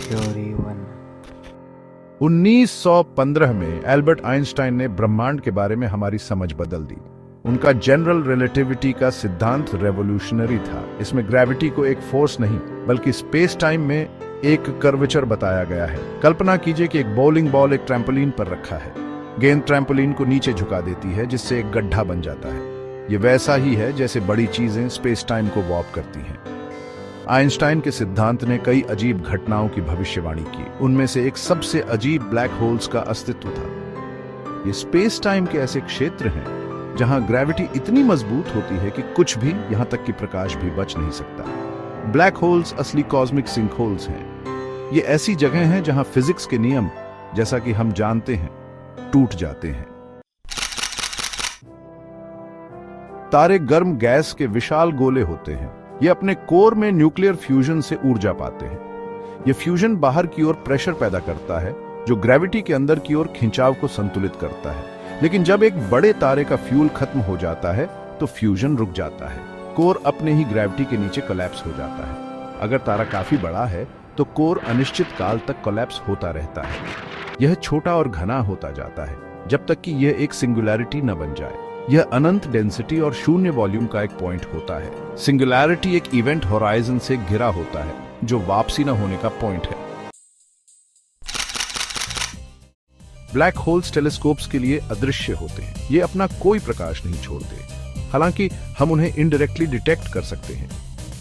Theory 1। 1915 में Albert Einstein ने ब्रह्मांड के बारे में हमारी समझ बदल दी। उनका जनरल रिलेटिविटी का सिद्धांत रेवोल्यूशनरी था। इसमें ग्रेविटी को एक फोर्स नहीं बल्कि स्पेस टाइम में एक कर्वेचर बताया गया है। कल्पना कीजिए कि एक बॉलिंग बॉल एक ट्रैम्पोलिन पर रखा है। गेंद ट्रैम्पोलिन को नीचे झुका देती है जिससे एक गड्ढा बन जाता है। ये वैसा ही है जैसे बड़ी चीजें स्पेस टाइम को वॉर्प करती हैं। आइंस्टाइन के सिद्धांत ने कई अजीब घटनाओं की भविष्यवाणी की। उनमें से एक सबसे अजीब ब्लैक होल्स का अस्तित्व था। ये स्पेस टाइम के ऐसे क्षेत्र हैं जहां ग्रेविटी इतनी मजबूत होती है कि कुछ भी, यहां तक कि प्रकाश भी बच नहीं सकता। ब्लैक होल्स असली कॉस्मिक सिंक होल्स हैं। ये ऐसी जगह हैं जहां फिजिक्स के नियम, जैसा कि हम जानते हैं, टूट जाते हैं। तारे गर्म गैस के विशाल गोले होते हैं। ये अपने कोर में न्यूक्लियर फ्यूजन से ऊर्जा पाते हैं। ये फ्यूजन बाहर की ओर प्रेशर पैदा करता है जो ग्रेविटी के अंदर की ओर खिंचाव को संतुलित करता है। लेकिन जब एक बड़े तारे का फ्यूल खत्म हो जाता है तो फ्यूजन रुक जाता है। कोर अपने ही ग्रेविटी के नीचे कोलैप्स हो जाता है। अगर तारा काफी बड़ा है तो कोर अनिश्चित काल तक कोलैप्स होता रहता है। यह छोटा और घना होता जाता है जब तक कि यह एक सिंगुलैरिटी न बन जाए। यह अनंत डेंसिटी और शून्य वॉल्यूम का एक पॉइंट होता है। सिंगुलैरिटी एक इवेंट होराइजन से घिरा होता है जो वापसी न होने का पॉइंट है। ब्लैक होल्स टेलीस्कोप्स के लिए अदृश्य होते हैं। ये अपना कोई प्रकाश नहीं छोड़ते, हालांकि हम उन्हें इनडायरेक्टली डिटेक्ट कर सकते हैं।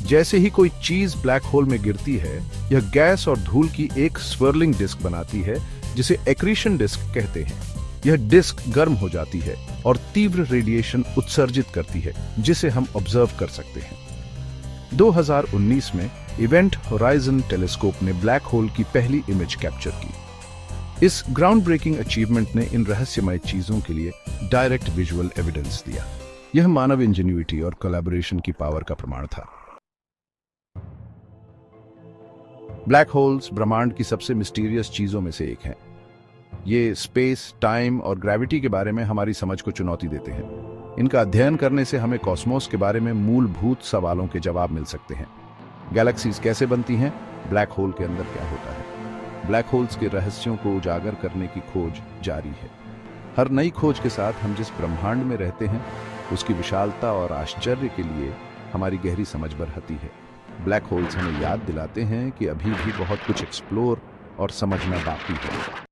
जैसे ही कोई चीज ब्लैक होल में गिरती है, यह गैस और धूल की एक स्वर्लिंग डिस्क बनाती है जिसे एक्रीशन डिस्क कहते हैं। यह डिस्क गर्म हो जाती है और तीव्र रेडिएशन उत्सर्जित करती है जिसे हम ऑब्जर्व कर सकते हैं। 2019 में इवेंट होराइजन टेलीस्कोप ने ब्लैक होल की पहली इमेज कैप्चर की। इस ग्राउंड ब्रेकिंग अचीवमेंट ने इन रहस्यमय चीजों के लिए डायरेक्ट विजुअल एविडेंस दिया। यह मानव इंजेन्युइटी और कोलैबोरेशन की पावर का प्रमाण था। ब्लैक होल्स ब्रह्मांड की सबसे मिस्टीरियस चीजों में से एक हैं। ये स्पेस, टाइम और ग्रेविटी के बारे में हमारी समझ को चुनौती देते हैं। इनका अध्ययन करने से हमें कॉस्मोस के बारे में मूलभूत सवालों के जवाब मिल सकते हैं। गैलेक्सीज कैसे बनती हैं? ब्लैक होल के अंदर क्या होता है? ब्लैक होल्स के रहस्यों को उजागर करने की खोज जारी है। हर नई खोज के साथ हम जिस ब्रह्मांड में रहते हैं उसकी विशालता और आश्चर्य के लिए हमारी गहरी समझ बढ़ती है। ब्लैक होल्स हमें याद दिलाते हैं कि अभी भी बहुत कुछ एक्सप्लोर और समझना बाकी है।